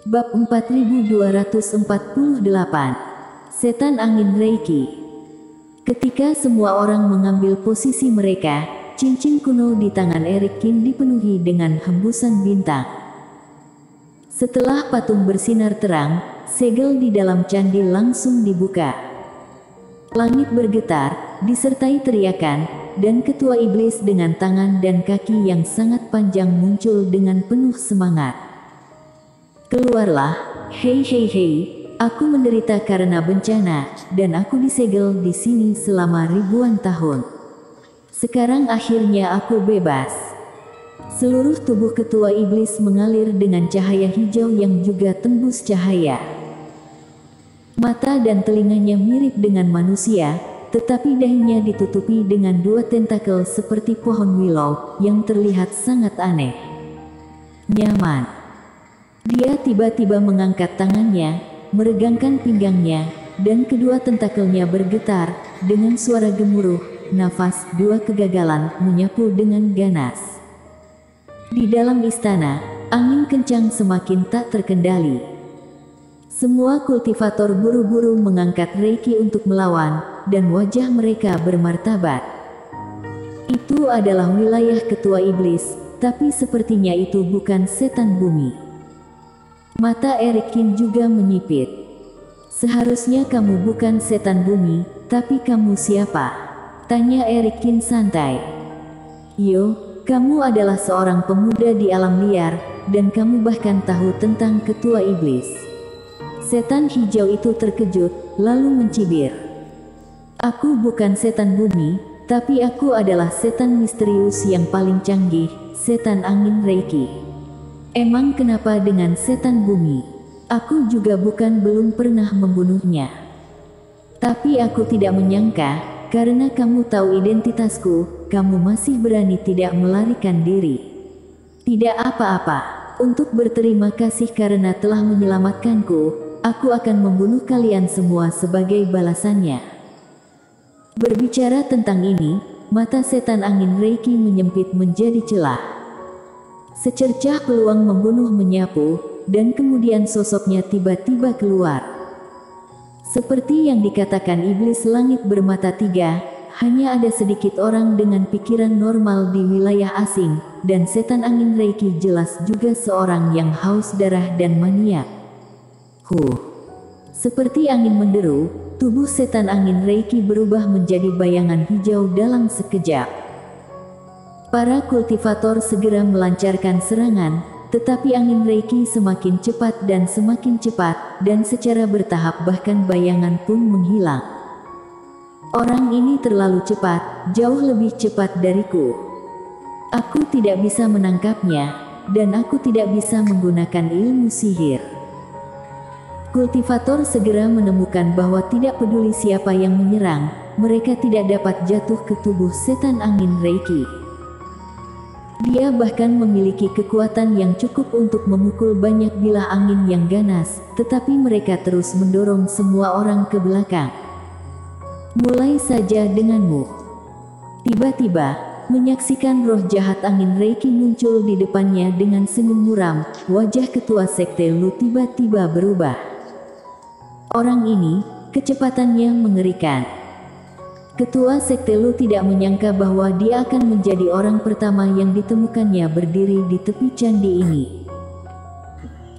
Bab 4248. Setan Angin Reiki. Ketika semua orang mengambil posisi mereka, cincin kuno di tangan Erik Kin dipenuhi dengan hembusan bintang. Setelah patung bersinar terang, segel di dalam candi langsung dibuka. Langit bergetar, disertai teriakan, dan ketua iblis dengan tangan dan kaki yang sangat panjang muncul dengan penuh semangat. Keluarlah, hei hei hei, aku menderita karena bencana, dan aku disegel di sini selama ribuan tahun. Sekarang akhirnya aku bebas. Seluruh tubuh ketua iblis mengalir dengan cahaya hijau yang juga tembus cahaya. Mata dan telinganya mirip dengan manusia, tetapi dahinya ditutupi dengan dua tentakel seperti pohon willow yang terlihat sangat aneh. Nyaman. Dia tiba-tiba mengangkat tangannya, meregangkan pinggangnya, dan kedua tentakelnya bergetar. Dengan suara gemuruh, nafas dua kegagalan menyapu dengan ganas. Di dalam istana, angin kencang semakin tak terkendali. Semua kultivator buru-buru mengangkat Reiki untuk melawan, dan wajah mereka bermartabat. Itu adalah wilayah ketua iblis, tapi sepertinya itu bukan setan bumi. Mata Erik Kin juga menyipit. Seharusnya kamu bukan setan bumi, tapi kamu siapa? Tanya Erik Kin santai. Yo, kamu adalah seorang pemuda di alam liar, dan kamu bahkan tahu tentang ketua iblis. Setan hijau itu terkejut, lalu mencibir. Aku bukan setan bumi, tapi aku adalah setan misterius yang paling canggih, setan angin Reiki. Emang kenapa dengan setan bumi? Aku juga belum pernah membunuhnya. Tapi aku tidak menyangka, karena kamu tahu identitasku, kamu masih berani tidak melarikan diri. Tidak apa-apa, untuk berterima kasih karena telah menyelamatkanku, aku akan membunuh kalian semua sebagai balasannya. Berbicara tentang ini, mata setan angin Reiki menyempit menjadi celah. Secercah peluang membunuh menyapu, dan kemudian sosoknya tiba-tiba keluar. Seperti yang dikatakan iblis langit bermata tiga, hanya ada sedikit orang dengan pikiran normal di wilayah asing, dan setan angin Reiki jelas juga seorang yang haus darah dan maniak. Seperti angin menderu, tubuh setan angin Reiki berubah menjadi bayangan hijau dalam sekejap. Para kultivator segera melancarkan serangan, tetapi angin Reiki semakin cepat, dan secara bertahap bahkan bayangan pun menghilang. Orang ini terlalu cepat, jauh lebih cepat dariku. Aku tidak bisa menangkapnya, dan aku tidak bisa menggunakan ilmu sihir. Kultivator segera menemukan bahwa tidak peduli siapa yang menyerang, mereka tidak dapat jatuh ke tubuh setan angin Reiki. Dia bahkan memiliki kekuatan yang cukup untuk memukul banyak bilah angin yang ganas, tetapi mereka terus mendorong semua orang ke belakang. Mulai saja denganmu. Tiba-tiba, menyaksikan roh jahat angin Reiki muncul di depannya dengan senyum muram, wajah ketua sekte Lu tiba-tiba berubah. Orang ini, kecepatannya mengerikan. Ketua sekte Lu tidak menyangka bahwa dia akan menjadi orang pertama yang ditemukannya berdiri di tepi candi ini.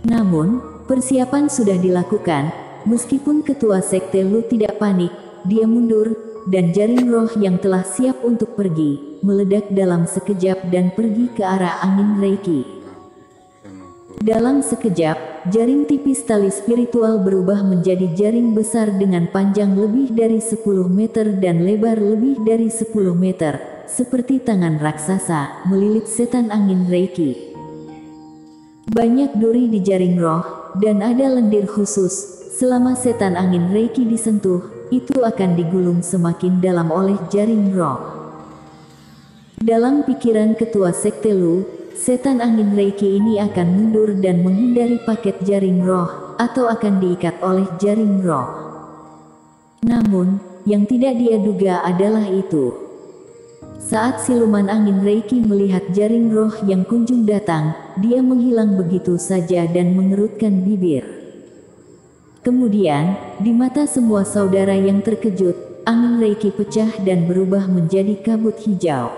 Namun, persiapan sudah dilakukan, meskipun ketua sekte Lu tidak panik, dia mundur, dan jaring roh yang telah siap untuk pergi, meledak dalam sekejap dan pergi ke arah angin Reiki. Dalam sekejap, jaring tipis tali spiritual berubah menjadi jaring besar dengan panjang lebih dari 10 meter dan lebar lebih dari 10 meter, seperti tangan raksasa, melilit setan angin Reiki. Banyak duri di jaring roh, dan ada lendir khusus, selama setan angin Reiki disentuh, itu akan digulung semakin dalam oleh jaring roh. Dalam pikiran ketua sekte Lu, setan angin Reiki ini akan mundur dan menghindari paket jaring roh, atau akan diikat oleh jaring roh. Namun, yang tidak dia duga adalah itu. Saat siluman angin Reiki melihat jaring roh yang kunjung datang, dia menghilang begitu saja dan mengerutkan bibir. Kemudian, di mata semua saudara yang terkejut, angin Reiki pecah dan berubah menjadi kabut hijau.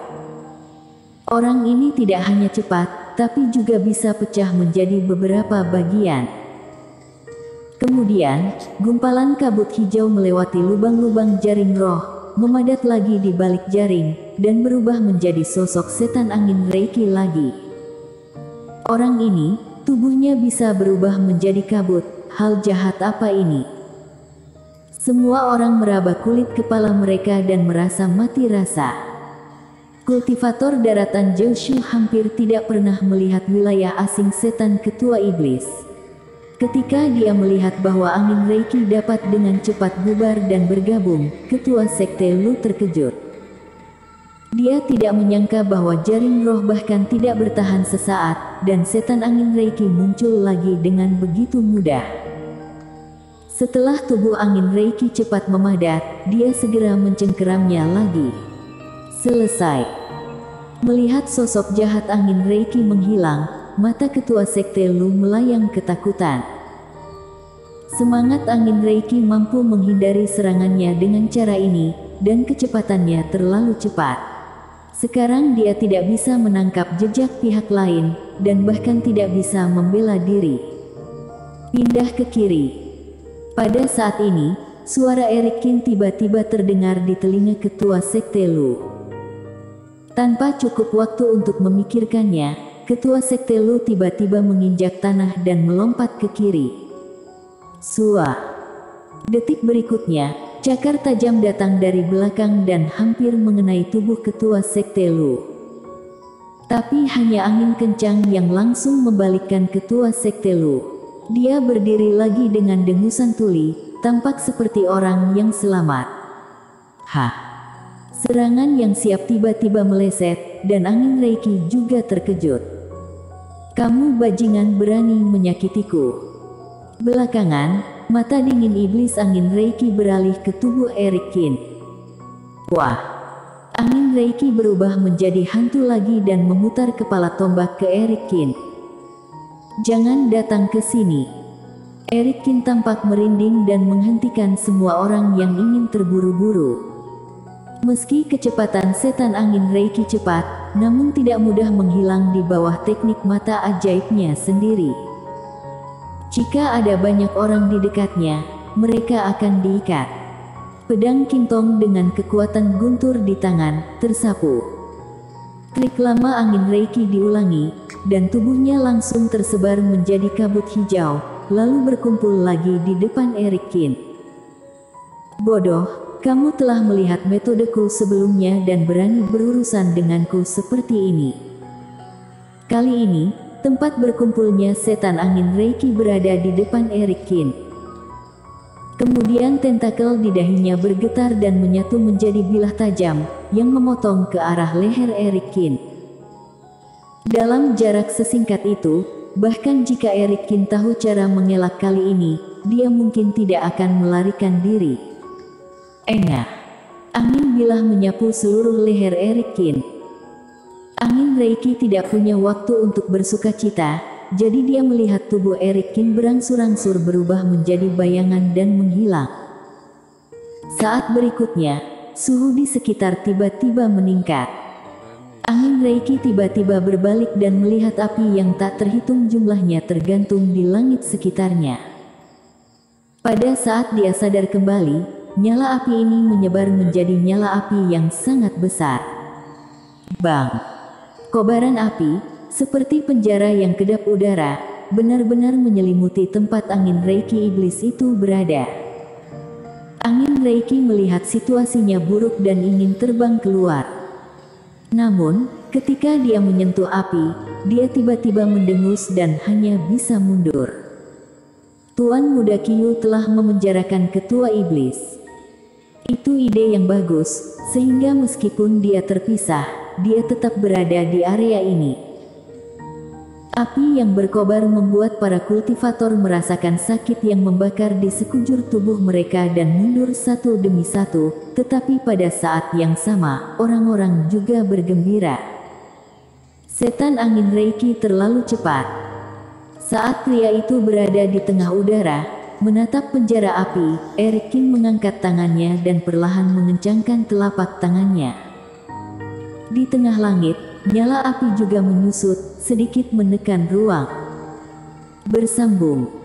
Orang ini tidak hanya cepat, tapi juga bisa pecah menjadi beberapa bagian. Kemudian, gumpalan kabut hijau melewati lubang-lubang jaring roh, memadat lagi di balik jaring, dan berubah menjadi sosok setan angin Reiki lagi. Orang ini, tubuhnya bisa berubah menjadi kabut. Hal jahat apa ini? Semua orang meraba kulit kepala mereka dan merasa mati rasa. Kultivator daratan Joshua hampir tidak pernah melihat wilayah asing setan ketua iblis. Ketika dia melihat bahwa angin Reiki dapat dengan cepat bubar dan bergabung, ketua sekte Lu terkejut. Dia tidak menyangka bahwa jaring roh bahkan tidak bertahan sesaat, dan setan angin Reiki muncul lagi dengan begitu mudah. Setelah tubuh angin Reiki cepat memadat, dia segera mencengkeramnya lagi. Selesai. Melihat sosok jahat angin Reiki menghilang, mata ketua sekte Lu melayang ketakutan. Semangat angin Reiki mampu menghindari serangannya dengan cara ini, dan kecepatannya terlalu cepat. Sekarang dia tidak bisa menangkap jejak pihak lain, dan bahkan tidak bisa membela diri. Pindah ke kiri. Pada saat ini, suara Eric Kin tiba-tiba terdengar di telinga ketua sekte Lu. Tanpa cukup waktu untuk memikirkannya, ketua sekte Lu tiba-tiba menginjak tanah dan melompat ke kiri. Sua. Detik berikutnya, cakar tajam datang dari belakang dan hampir mengenai tubuh ketua sekte Lu. Tapi hanya angin kencang yang langsung membalikkan ketua sekte Lu. Dia berdiri lagi dengan dengusan tuli, tampak seperti orang yang selamat. Hah! Serangan yang siap tiba-tiba meleset, dan angin Reiki juga terkejut. Kamu bajingan berani menyakitiku. Belakangan, mata dingin iblis angin Reiki beralih ke tubuh Eric Kin. Wah! Angin Reiki berubah menjadi hantu lagi dan memutar kepala tombak ke Eric Kin. Jangan datang ke sini. Eric Kin tampak merinding dan menghentikan semua orang yang ingin terburu-buru. Meski kecepatan setan angin Reiki cepat, namun tidak mudah menghilang di bawah teknik mata ajaibnya sendiri. Jika ada banyak orang di dekatnya, mereka akan diikat. Pedang Kintong dengan kekuatan guntur di tangan, tersapu. Trik lama angin Reiki diulangi, dan tubuhnya langsung tersebar menjadi kabut hijau, lalu berkumpul lagi di depan Eric Kin. Bodoh, kamu telah melihat metodeku sebelumnya dan berani berurusan denganku seperti ini. Kali ini, tempat berkumpulnya setan angin Reiki berada di depan Eric Kin. Kemudian tentakel di dahinya bergetar dan menyatu menjadi bilah tajam, yang memotong ke arah leher Eric Kin. Dalam jarak sesingkat itu, bahkan jika Eric Kin tahu cara mengelak kali ini, dia mungkin tidak akan melarikan diri. Engah. Angin bilah menyapu seluruh leher Eric Kin. Angin Reiki tidak punya waktu untuk bersukacita, jadi dia melihat tubuh Eric Kin berangsur-angsur berubah menjadi bayangan dan menghilang. Saat berikutnya, suhu di sekitar tiba-tiba meningkat. Angin Reiki tiba-tiba berbalik dan melihat api yang tak terhitung jumlahnya tergantung di langit sekitarnya. Pada saat dia sadar kembali, nyala api ini menyebar menjadi nyala api yang sangat besar. Bang! Kobaran api, seperti penjara yang kedap udara, benar-benar menyelimuti tempat angin Reiki iblis itu berada. Angin Reiki melihat situasinya buruk dan ingin terbang keluar. Namun, ketika dia menyentuh api, dia tiba-tiba mendengus dan hanya bisa mundur. Tuan Muda Qiu telah memenjarakan ketua iblis. Itu ide yang bagus, sehingga meskipun dia terpisah, dia tetap berada di area ini. Api yang berkobar membuat para kultivator merasakan sakit yang membakar di sekujur tubuh mereka dan mundur satu demi satu, tetapi pada saat yang sama, orang-orang juga bergembira. Setan angin Reiki terlalu cepat. Saat pria itu berada di tengah udara, menatap penjara api, Eric King mengangkat tangannya dan perlahan mengencangkan telapak tangannya. Di tengah langit, nyala api juga menyusut, sedikit menekan ruang. Bersambung.